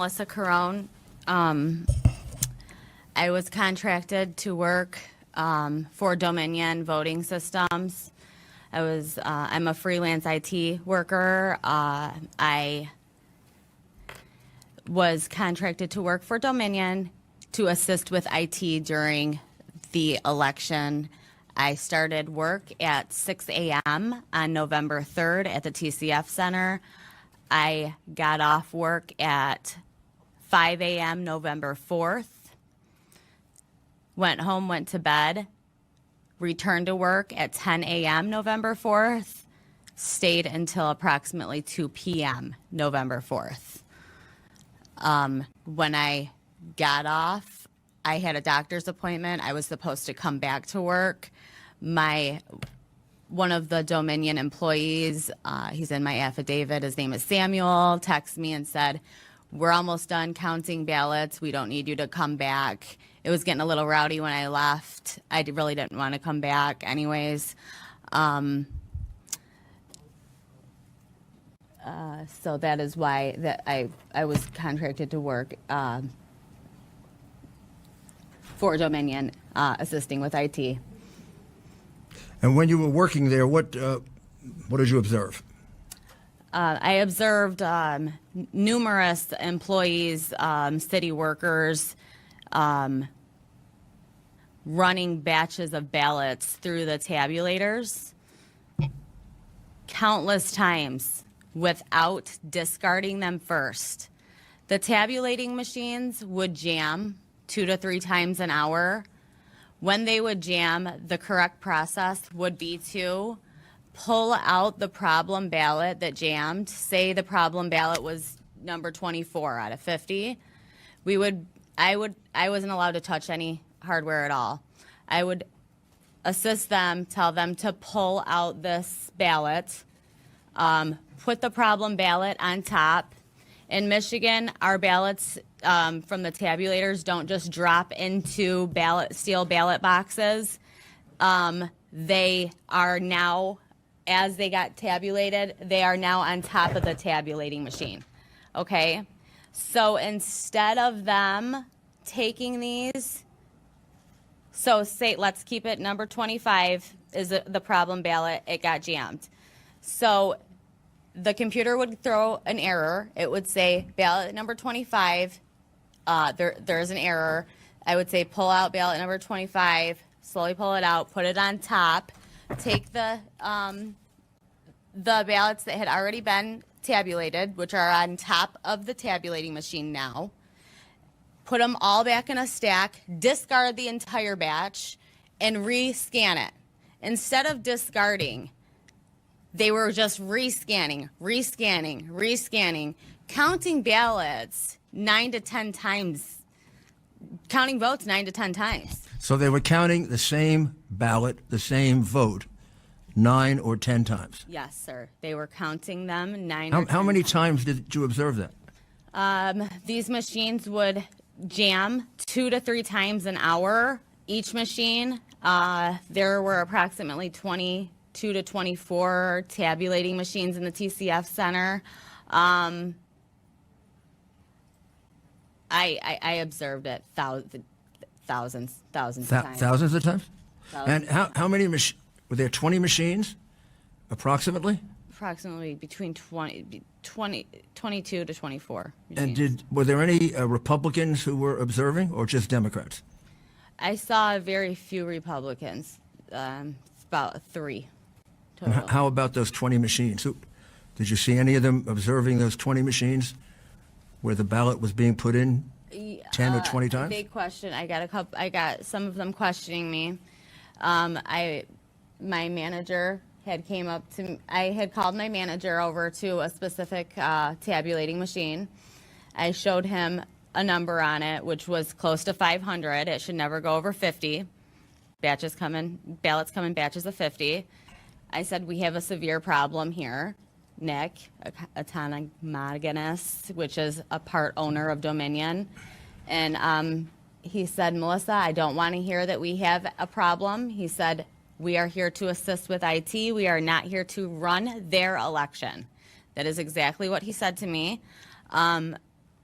Melissa Carone. I was contracted to work for Dominion Voting Systems. I'm a freelance IT worker. I was contracted to work for Dominion to assist with IT during the election. I started work at 6 a.m. on November 3rd at the TCF Center. I got off work at 5 a.m. November 4th, went home, went to bed, returned to work at 10 a.m. November 4th, stayed until approximately 2 p.m. November 4th. When I got off, I had a doctor's appointment. I was supposed to come back to work. One of the Dominion employees, he's in my affidavit, his name is Samuel, texted me and said, "We're almost done counting ballots. We don't need you to come back." It was getting a little rowdy when I left. I really didn't want to come back anyways. So that is why that I was contracted to work for Dominion, assisting with IT. And when you were working there, what did you observe? I observed numerous employees, city workers, running batches of ballots through the tabulators countless times without discarding them first. The tabulating machines would jam 2 to 3 times an hour. When they would jam, the correct process would be to pull out the problem ballot that jammed. Say the problem ballot was number 24 out of 50. I wasn't allowed to touch any hardware at all. I would assist them, tell them to pull out this ballot, put the problem ballot on top. In Michigan, our ballots from the tabulators don't just drop into steel ballot boxes. They are now, as they got tabulated, they are now on top of the tabulating machine. Okay? So instead of them taking these, so say, let's keep it number 25 is the problem ballot, it got jammed. So the computer would throw an error. It would say ballot number 25, there's an error. I would say pull out ballot number 25, slowly pull it out, put it on top, take the ballots that had already been tabulated, which are on top of the tabulating machine now, put them all back in a stack, discard the entire batch, and re-scan it. Instead of discarding, they were just rescanning, counting ballots 9 to 10 times, counting votes 9 to 10 times. So they were counting the same ballot, the same vote, 9 or 10 times? Yes, sir. They were counting them 9 How, or 10 how many times did you observe that? These machines would jam 2 to 3 times an hour, each machine. There were approximately 22 to 24 tabulating machines in the TCF Center. I observed it thousands of times. Thousands of times? Thousands. And how many were there 20 machines, approximately? Approximately between 22 to 24 And machines. were there any Republicans who were observing, or just Democrats? I saw very few Republicans, about 3 total. How about those 20 machines? Did you see any of them observing those 20 machines where the ballot was being put in 10 or 20 times? Big question. I got some of them questioning me. My manager had came up to me. I had called my manager over to a specific tabulating machine. I showed him a number on it, which was close to 500. It should never go over 50. Ballots come in batches of 50. I said, we have a severe problem here. Nick, autonomous, which is a part owner of Dominion. And he said, Melissa, I don't want to hear that we have a problem. He said, we are here to assist with IT. We are not here to run their election. That is exactly what he said to me.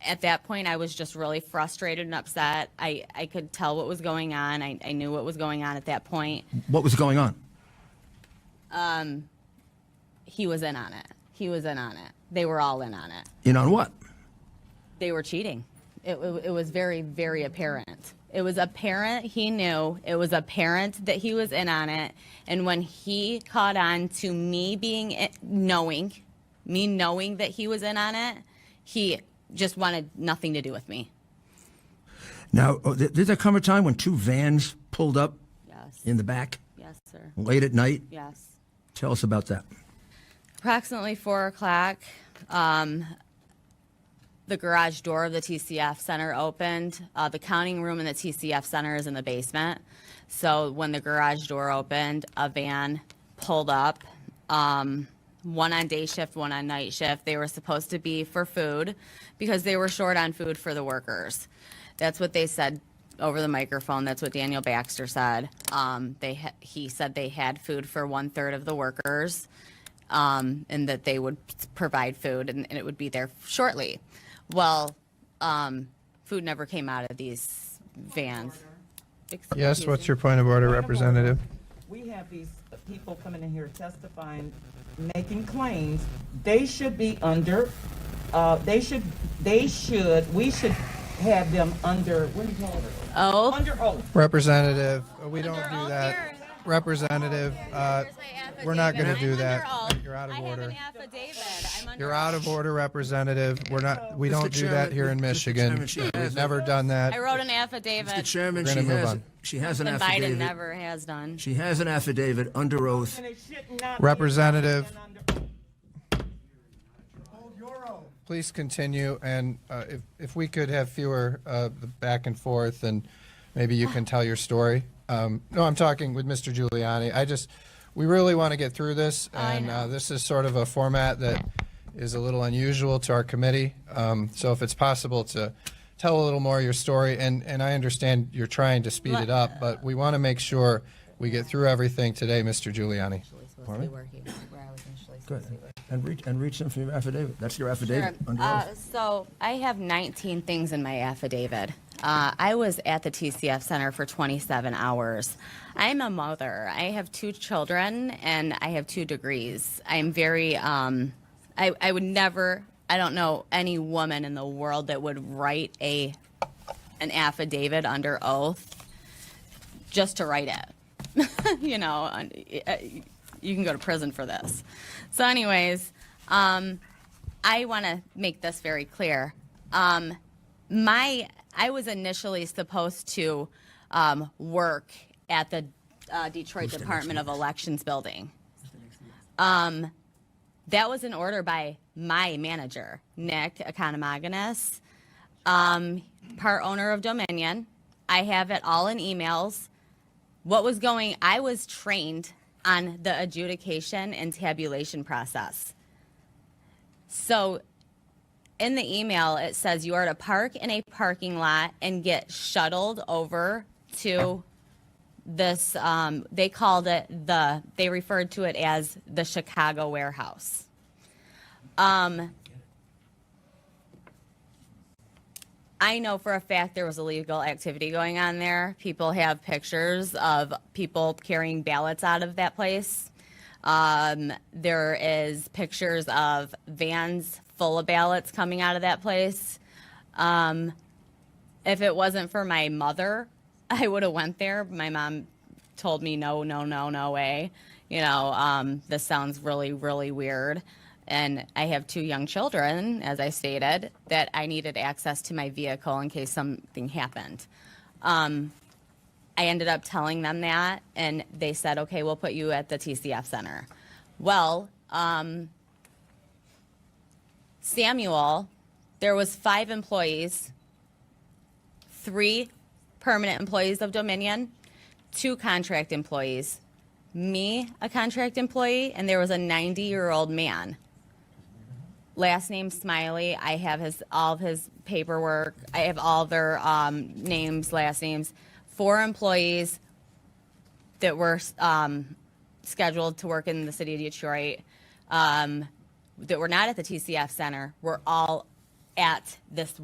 at that point, I was just really frustrated and upset. I could tell what was going on. I knew what was going on at that point. What was going on? He was in on it. He was in on it. They were all in on it. In on what? They were cheating. It was very, very apparent. It was apparent he knew. It was apparent that he was in on it. And when he caught on to me knowing that he was in on it, he just wanted nothing to do with me. Now, did there come a time when 2 vans pulled up Yes. in the back Yes, sir. late at night? Yes. Tell us about that. Approximately 4 o'clock, the garage door of the TCF Center opened. The counting room in the TCF Center is in the basement. So when the garage door opened, a van pulled up, one on day shift, one on night shift. They were supposed to be for food because they were short on food for the workers. That's what they said over the microphone. That's what Daniel Baxter said. He said they had food for 1/3 of the workers, and that they would provide food and it would be there shortly. Well, food never came out of these vans. Yes, what's your point of order, Representative? We have these people coming in here testifying, making claims. They should be under, we should have them under, what do you call it? Oh. Under oath. Representative, we don't do oath that. here. Representative, we're not going to do that. You're out of I have order. an affidavit. I'm under You're out of order, Representative. We don't do Chairman, that here in Mr. Michigan. Chairman, she has We've it. never done that. I wrote an affidavit. Mr. Chairman, We're she gonna move has, on. she has an And Biden affidavit. never has done. She has an affidavit under oath. And it should not be Representative. under oath. Please continue, and if we could have fewer back and forth, and maybe you can tell your story. No, I'm talking with Mr. Giuliani. We really want to get through this, and this is sort of a format that is a little unusual to our committee. So if it's possible to tell a little more of your story, and I understand you're trying to speed it up, but we want to make sure we get through everything today, Mr. Giuliani. Pardon me? Where I was initially Good. supposed to be. And read some from your affidavit. That's your affidavit under oath. So I have 19 things in my affidavit. I was at the TCF Center for 27 hours. I'm a mother. I have 2 children, and I have 2 degrees. I'm very, I would never, I don't know any woman in the world that would write an affidavit under oath just to write it. You know, you can go to prison for this. So anyways, I want to make this very clear. I was initially supposed to work at the Detroit Department of Elections building. That was an order by my manager, Nick Economagounis, part owner of Dominion. I have it all in emails. I was trained on the adjudication and tabulation process. So in the email, it says you are to park in a parking lot and get shuttled over to this, they referred to it as the Chicago warehouse. I know for a fact there was illegal activity going on there. People have pictures of people carrying ballots out of that place. There is pictures of vans full of ballots coming out of that place. If it wasn't for my mother, I would have went there. My mom told me no way. You know, this sounds really, really weird. And I have 2 young children, as I stated, that I needed access to my vehicle in case something happened. I ended up telling them that, and they said, okay, we'll put you at the TCF Center. Well, Samuel, there was 5 employees, 3 permanent employees of Dominion, 2 contract employees, me, a contract employee, and there was a 90-year-old man. Last name Smiley. I have all of his paperwork. I have all their names, last names. 4 employees that were scheduled to work in the city of Detroit that were not at the TCF Center were all at this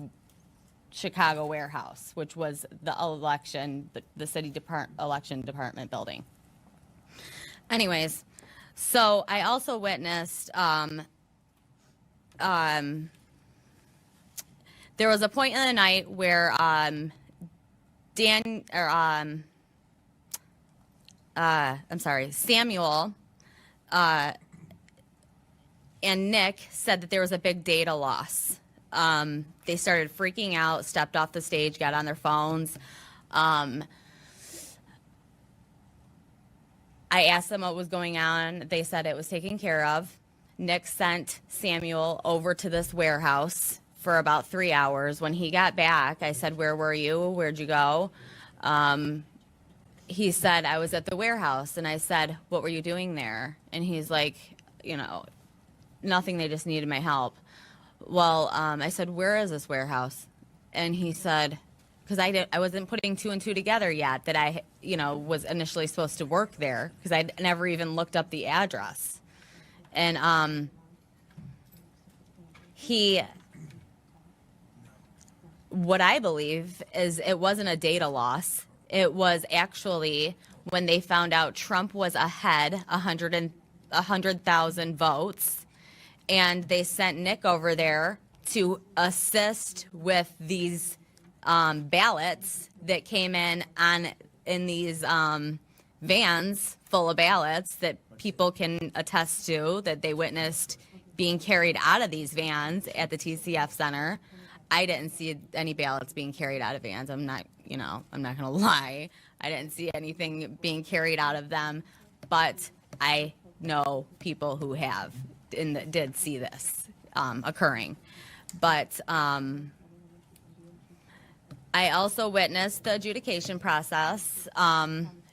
Chicago warehouse, which was the election, the city election department building. Anyways, so I also witnessed, there was a point in the night where Samuel and Nick said that there was a big data loss. They started freaking out, stepped off the stage, got on their phones. I asked them what was going on. They said it was taken care of. Nick sent Samuel over to this warehouse for about 3 hours. When he got back, I said, "Where were you? Where'd you go?" He said, "I was at the warehouse." And I said, "What were you doing there?" And he's like, "Nothing, they just needed my help." Well, I said, "Where is this warehouse?" And he said, because I wasn't putting two and two together yet, that I, was initially supposed to work there, because I'd never even looked up the address. And what I believe is it wasn't a data loss. It was actually when they found out Trump was ahead 100,000 votes, and they sent Nick over there to assist with these ballots that came in these vans full of ballots that people can attest to, that they witnessed being carried out of these vans at the TCF Center. I didn't see any ballots being carried out of vans. I'm not going to lie. I didn't see anything being carried out of them, but I know people who have and that did see this occurring. But I also witnessed the adjudication process.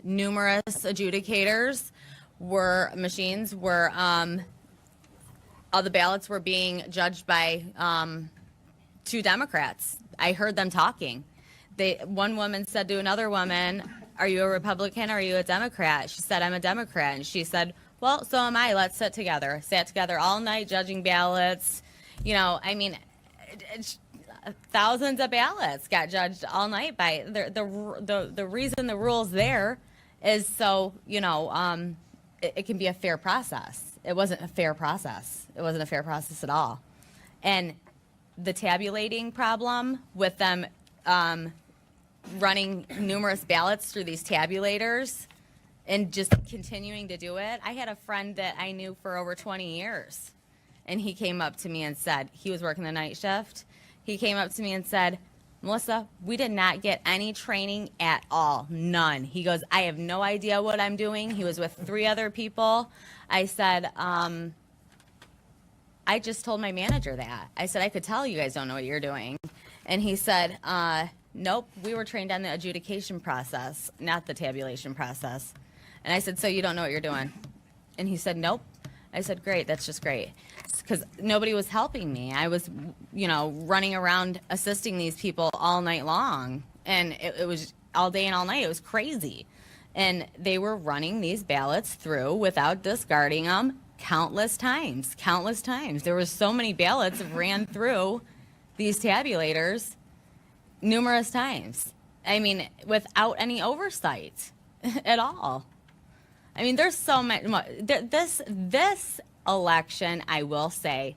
Numerous adjudicators machines were, all the ballots were being judged by 2 Democrats. I heard them talking. One woman said to another woman, "Are you a Republican or are you a Democrat?" She said, "I'm a Democrat." And she said, "Well, so am I. Let's sit together." Sat together all night judging ballots. Thousands of ballots got judged all night by the reason the rule's there is so, it can be a fair process. It wasn't a fair process. It wasn't a fair process at all. And the tabulating problem with them running numerous ballots through these tabulators and just continuing to do it. I had a friend that I knew for over 20 years, and he came up to me and said, he was working the night shift. He came up to me and said, "Melissa, we did not get any training at all. None." He goes, "I have no idea what I'm doing." He was with 3 other people. I said, I just told my manager that. I said, "I could tell you guys don't know what you're doing." And he said, "Nope, we were trained on the adjudication process, not the tabulation process." And I said, "So you don't know what you're doing?" And he said, "Nope." I said, "Great, that's just great." Because nobody was helping me. I was, running around assisting these people all night long. And it was all day and all night. It was crazy. And they were running these ballots through without discarding them countless times. There were so many ballots ran through these tabulators numerous times. Without any oversight at all. There's so much. This election, I will say,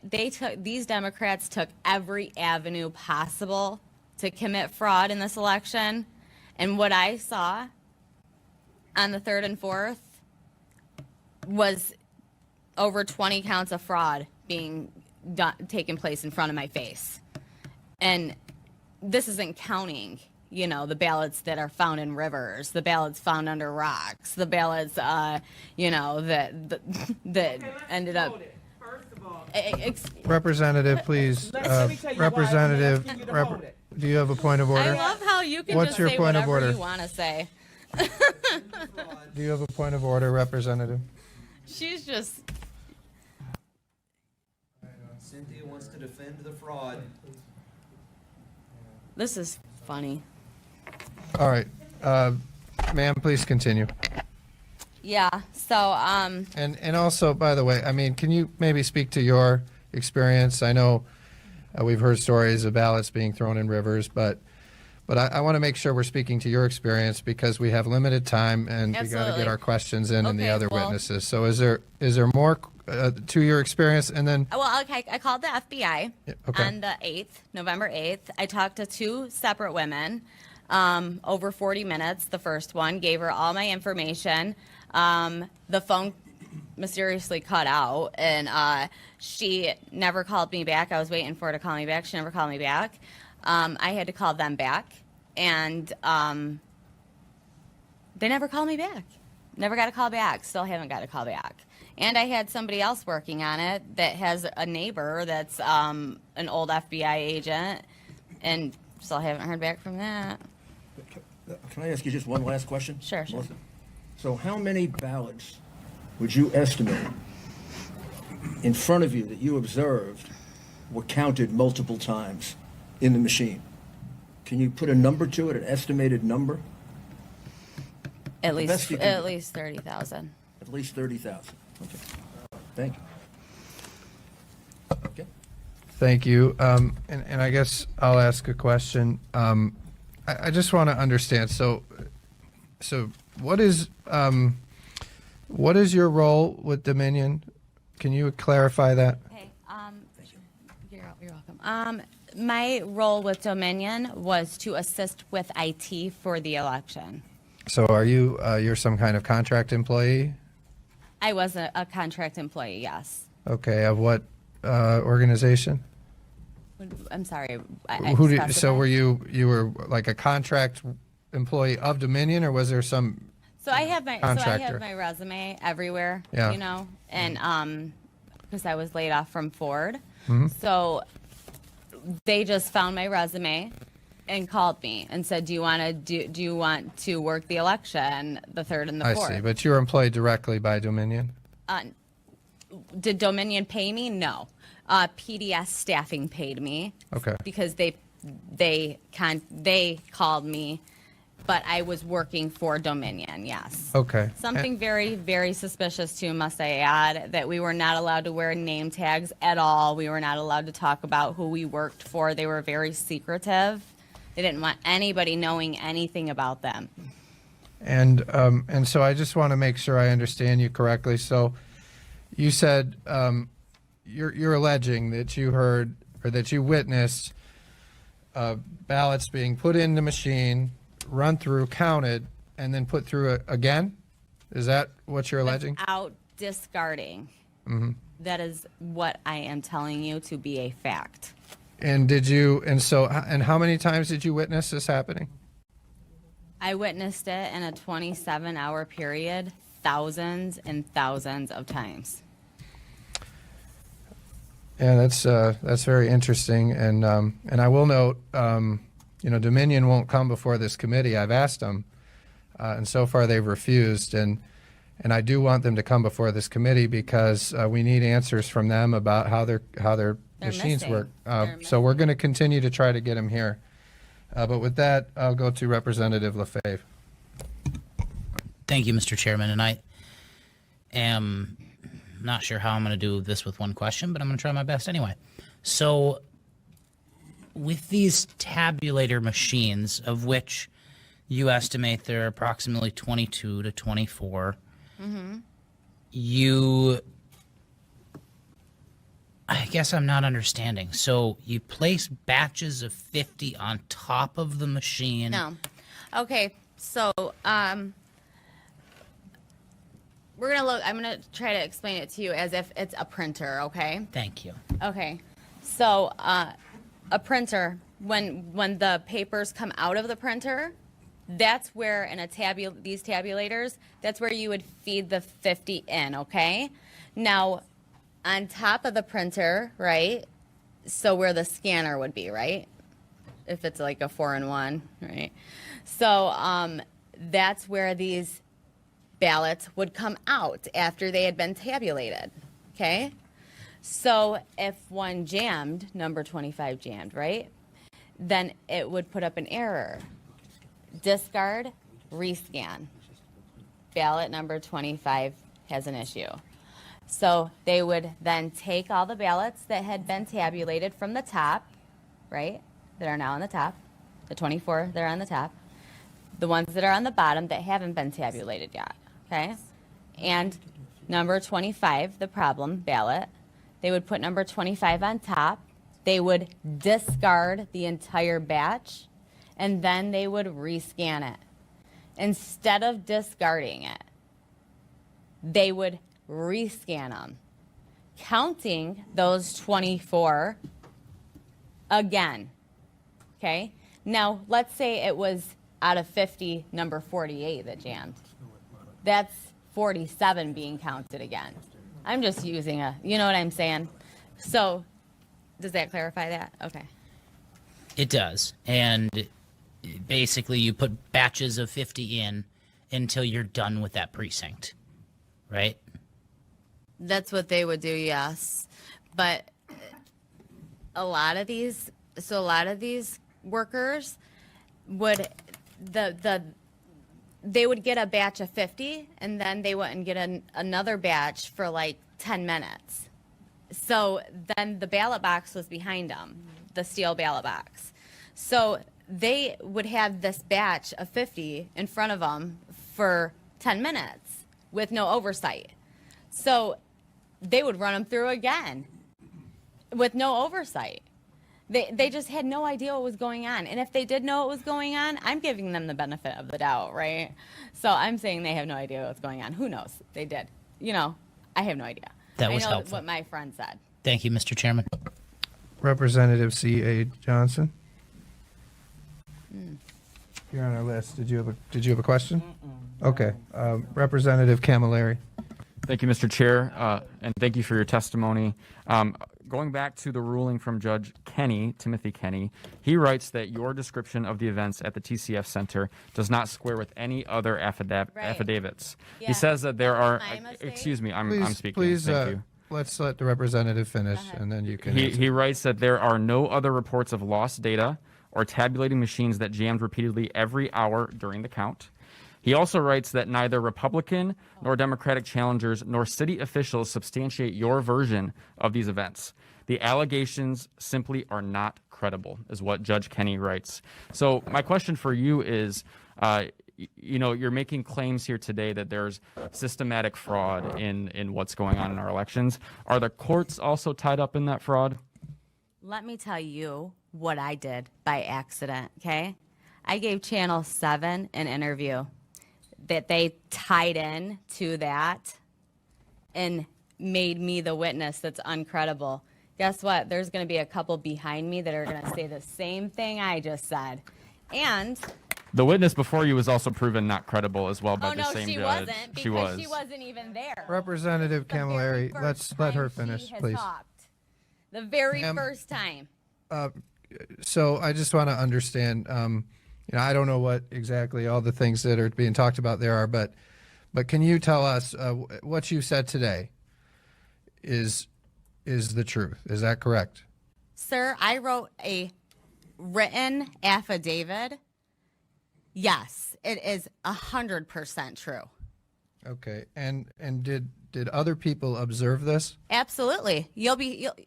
these Democrats took every avenue possible to commit fraud in this election, and what I saw on the 3rd and 4th was over 20 counts of fraud being taking place in front of my face, and this isn't counting. The ballots that are found in rivers, the ballots found under rocks, the ballots, that ended up. First of all, Representative, please. let me tell you why I'm Representative, asking you to hold it. do you have a point of I order? love how you can What's just your say point of whatever order? you want to say. Do you have a point of order, Representative? She's just. Cynthia wants to defend the fraud. This is funny. All right. Ma'am, please continue. Yeah. So And also, by the way, can you maybe speak to your experience? I know we've heard stories of ballots being thrown in rivers, but I want to make sure we're speaking to your experience because we have limited time and we got to Absolutely. get our questions in and the Okay, other well- witnesses. So is there more to your experience? And then Well, I called the FBI Yeah, okay. on the 8th, November 8th. I talked to two separate women over 40 minutes. The first one gave her all my information. The phone mysteriously cut out, and she never called me back. I was waiting for her to call me back. She never called me back. I had to call them back, and they never called me back. Never got a call back. Still haven't got a call back. And I had somebody else working on it that has a neighbor that's an old FBI agent, and still haven't heard back from that. Can I ask you just one last question? Sure, sure. Melissa? So how many ballots would you estimate in front of you that you observed were counted multiple times in the machine? Can you put a number to it, an estimated number? At best least you can at do. least 30,000. At least 30,000. Okay. Thank you. Okay. thank you. And I guess I'll ask a question. I just want to understand. So what is your role with Dominion? Can you clarify that? Hey, you're welcome. My role with Dominion was to assist with IT for the election. So are you you're some kind of contract employee? I was a contract employee, yes. Okay, of what organization? I'm sorry. So specify? were you were like a contract employee of Dominion, or was there some? So I have my Contractor. resume everywhere, Yeah. you know, and because I was laid off from Ford, Mm-hmm. so they just found my resume and called me and said, "Do you want to work the election, the 3rd and the 4th?" I see, but you were employed directly by Dominion. Did Dominion pay me? No. PDS staffing paid me. Okay. Because they called me, but I was working for Dominion. Yes. Okay. Something very, very suspicious too, must I add, that we were not allowed to wear name tags at all. We were not allowed to talk about who we worked for. They were very secretive. They didn't want anybody knowing anything about them. And so I just want to make sure I understand you correctly. So you said you're alleging that you heard or that you witnessed ballots being put in the machine, run through, counted, and then put through again? Is that what you're alleging? Without discarding. That is what I am telling you to be a fact. And did you? And how many times did you witness this happening? I witnessed it in a 27-hour period, thousands and thousands of times. Yeah, that's very interesting, and I will note, Dominion won't come before this committee. I've asked them, and so far they've refused, and I do want them to come before this committee because we need answers from them about how their They're machines missing. work. They're So we're going to continue to try to get them here, but with that, I'll go to Representative LaFave. Thank you, Mr. Chairman. And I am not sure how I'm going to do this with one question, but I'm going to try my best anyway. So, with these tabulator machines, of which you estimate there are approximately 22 to 24, I guess I'm not understanding. So, you place batches of 50 on top of the machine. No. Okay, so I'm gonna try to explain it to you as if it's a printer, okay? Thank you. Okay. So a printer, when the papers come out of the printer, that's where in these tabulators, that's where you would feed the 50 in, okay? Now, on top of the printer, right? So where the scanner would be, right? If it's like a 4-in-1, right? So that's where these ballots would come out after they had been tabulated, okay? So if one jammed, number 25 jammed, right? Then it would put up an error. Discard, rescan. Ballot number 25 has an issue. So they would then take all the ballots that had been tabulated from the top, right, that are now on the top, the 24 that are on the top, the ones that are on the bottom that haven't been tabulated yet, okay? And number 25, the problem ballot, they would put number 25 on top. They would discard the entire batch, and then they would rescan it. Instead of discarding it, they would rescan them, counting those 24 again, okay? Now, let's say it was out of 50, number 48 that jammed. That's 47 being counted again. I'm just using you know what I'm saying? So, does that clarify that? Okay. It does. And basically you put batches of 50 in until you're done with that precinct, right? That's what they would do, yes. But a lot of these workers would they would get a batch of 50 and then they wouldn't get another batch for like 10 minutes. So then the ballot box was behind them, the steel ballot box. So they would have this batch of 50 in front of them for 10 minutes with no oversight. So they would run them through again with no oversight. They just had no idea what was going on. And if they did know what was going on, I'm giving them the benefit of the doubt, right? So I'm saying they have no idea what's going on. Who knows? They did. You know, I have no idea. That was I know helpful. what my friend said. Thank you, Mr. Chairman. Representative C.A. Johnson. You're on our list. Did you have a question? Okay. Representative Camilleri. Thank you, Mr. Chair, and thank you for your testimony. Going back to the ruling from Judge Kenny, Timothy Kenny, he writes that your description of the events at the TCF Center does not square with any other affidavits. Yeah. He says that there are. My mistake. Excuse me, I'm speaking. Please, Thank you. let's let the representative finish, and then you can. He writes that there are no other reports of lost data or tabulating machines that jammed repeatedly every hour during the count. He also writes that neither Republican nor Democratic challengers nor city officials substantiate your version of these events. The allegations simply are not credible, is what Judge Kenny writes. So my question for you is, you know, you're making claims here today that there's systematic fraud in what's going on in our elections. Are the courts also tied up in that fraud? Let me tell you what I did by accident, okay? I gave Channel 7 an interview that they tied in to that and made me the witness that's uncredible. Guess what? There's going to be a couple behind me that are going to say the same thing I just said. And The witness before you was also proven not credible as well by oh the no, same she judge. wasn't because she wasn't even there. Representative The very Camilleri, first let's let her time finish, she has please. talked. The very Ma'am. first time. So I just want to understand. You know, I don't know what exactly all the things that are being talked about there are, but can you tell us what you said today is the truth? Is that correct? Sir, I wrote a written affidavit. Yes, it is 100% true. Okay. And did other people observe this? Absolutely.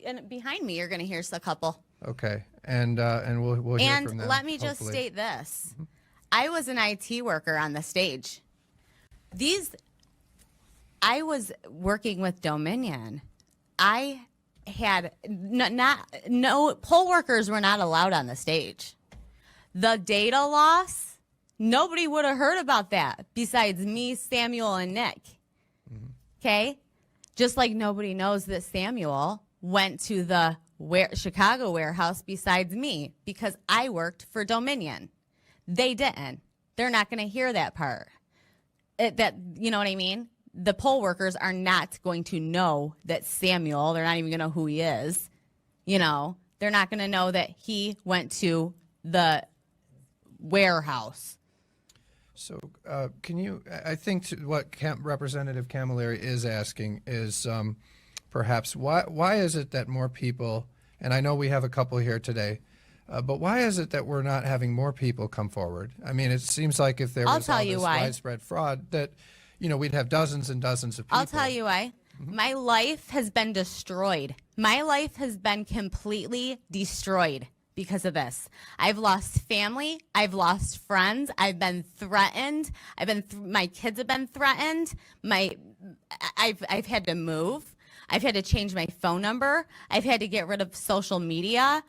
And behind me, you're going to hear a couple. Okay. And we'll hear And from them. let me just hopefully. state this. I was an IT worker on the stage. I was working with Dominion. I had no poll workers were not allowed on the stage. The data loss, nobody would have heard about that besides me, Samuel, and Nick. Okay? Just like nobody knows that Samuel went to the Chicago warehouse besides me because I worked for Dominion. They didn't. They're not going to hear that part. You know what I mean? The poll workers are not going to know that Samuel, they're not even going to know who he is. You know, they're not going to know that he went to the warehouse. So can you, I think what Representative Camilleri is asking is perhaps why is it that more people, and I know we have a couple here today, but why is it that we're not having more people come forward? I mean, it seems like if there I'll was tell all you this why. widespread fraud that, you know, we'd have dozens and dozens of people. I'll tell you why. My life has been destroyed. My life has been completely destroyed because of this. I've lost family. I've lost friends. I've been threatened. My kids have been threatened. I've had to move. I've had to change my phone number. I've had to get rid of social media.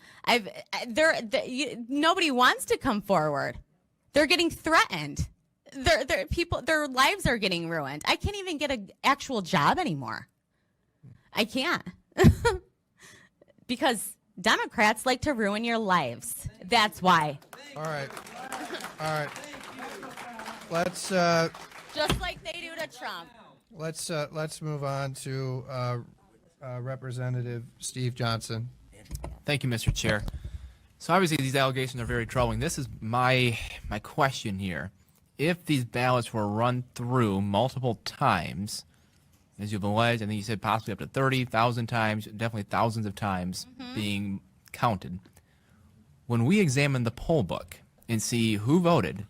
Nobody wants to come forward. They're getting threatened. Their lives are getting ruined. I can't even get an actual job anymore. I can't. Because Democrats like to ruin your lives. That's why. All right. All right. Let's Just like they do to Trump. let's move on to Representative Steve Johnson. Thank you, Mr. Chair. So obviously these allegations are very troubling. This is my question here. If these ballots were run through multiple times, as you've alleged, I think you said possibly up to 30,000 times, definitely thousands of times being counted. When we examine the poll book and see who voted,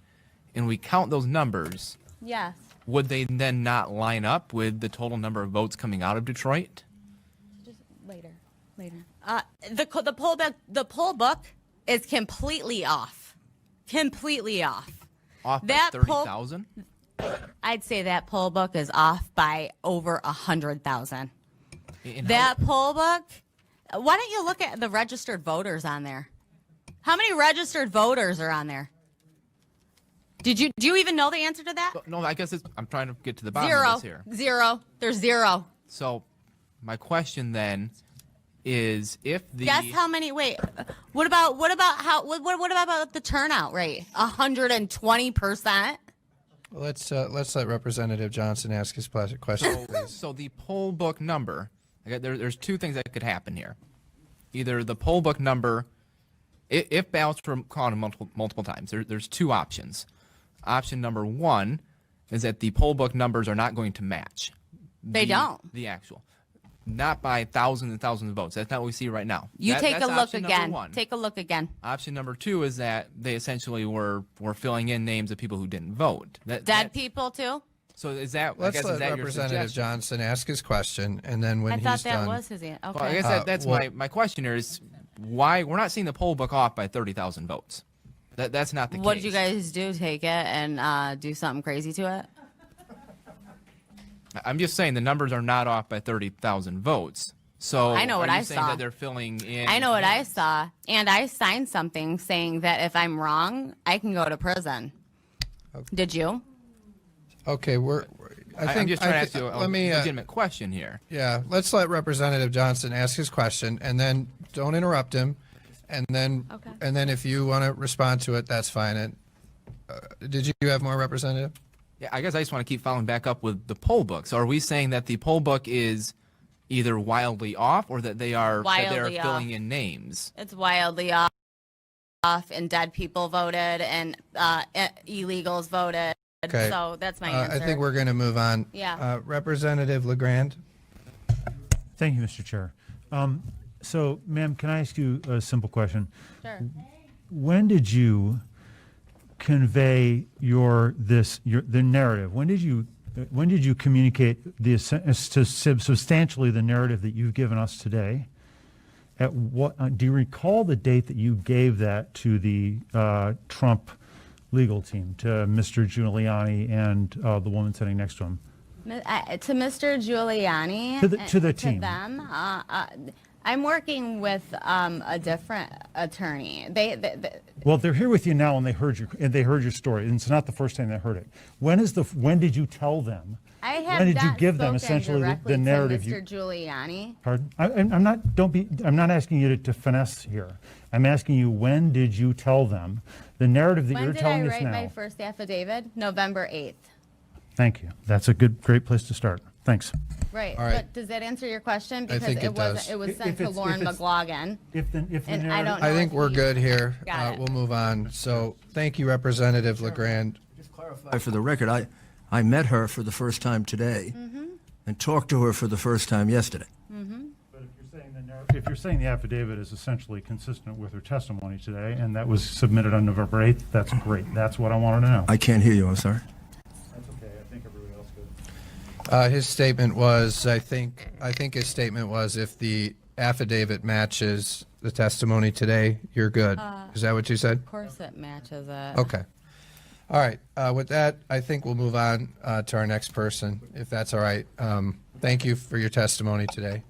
and we count those numbers, Yes. would they then not line up with the total number of votes coming out of Detroit? Just later. The poll book is completely off. Completely off. Off by That poll- 30,000? I'd say that poll book is off by over 100,000. And That poll book. Why don't you look at the registered voters on there? How many registered voters are on there? Do you even know the answer to that? No, I guess I'm trying to get to the bottom Zero. of this here. Zero. There's zero. So, my question then is, if the Guess how many? Wait. What about the turnout rate? 120%. Let's let Representative Johnson ask his question, please. so the poll book number, there's two things that could happen here. Either the poll book number, if ballots were counted multiple times, there's two options. Option number one is that the poll book numbers are not going to match. They don't. The actual. Not by thousands and thousands of votes. That's not what we see right now. Take That's a look option number again. one. Take a look again. Option number two is that they essentially were filling in names of people who didn't vote. Dead people too. So is that? I Let's guess, is let that your Representative suggestion? Johnson ask his question, and then when I he's thought that done, was his answer. Okay. Well, I guess that's well- my question here is why we're not seeing the poll book off by 30,000 votes. That's not the case. What did you guys do? Take it and do something crazy to it? I'm just saying the numbers are not off by 30,000 votes. So I know what are you I saying saw. that they're filling in? I know what I saw, and I signed something saying that if I'm wrong, I can go to prison. Did you? okay, I'm just trying to ask you a let me, legitimate question here. yeah, let's let Representative Johnson ask his question, and then don't interrupt him, and then Okay. if you want to respond to it, that's fine. And did you have more, Representative? Yeah, I guess I just want to keep following back up with the poll book. So are we saying that the poll book is either wildly off or that they are Wildly filling off. in names? It's wildly off, and dead people voted, and illegals voted. Okay. So that's my answer. I think we're going to move on. Yeah. Representative LeGrand. Thank you, Mr. Chair. So, ma'am, can I ask you a simple question? Sure. When did you convey the narrative? When did you communicate substantially the narrative that you've given us today? At what do you recall the date that you gave that to the Trump legal team, to Mr. Giuliani and the woman sitting next to him? To Mr. Giuliani, To the team. them, I'm working with a different attorney. Well, they're here with you now, and they heard your story, and it's not the first time they heard it. When did you tell them? I have When did you not give them spoken essentially directly the narrative? to Mr. Giuliani. Pardon? I'm not. Don't be. I'm not asking you to finesse here. I'm asking you, when did you tell them the narrative that When you're did telling I us write now? my first affidavit? November 8th. Thank you. That's a great place to start. Thanks. Right. All right. But does that answer your question? Because think it does. It was If sent to it's- Lauren if it's- McLaughlin. If the And I narrative, don't know I think if we're he- good here. Got it. We'll move on. So thank you, Representative LeGrand. Just clarify for the record, I met her for the first time today Mm-hmm. and talked to her for the first time yesterday. But if you're saying the affidavit is essentially consistent with her testimony today, and that was submitted on November 8th, that's great. That's what I wanted to know. I can't hear you, I'm sorry. That's okay. I think everybody else could. His statement was, I think his statement was, if the affidavit matches the testimony today, you're good. Is that what you said? Of course it matches it. Okay. All right. With that, I think we'll move on to our next person, if that's all right. Thank you for your testimony today.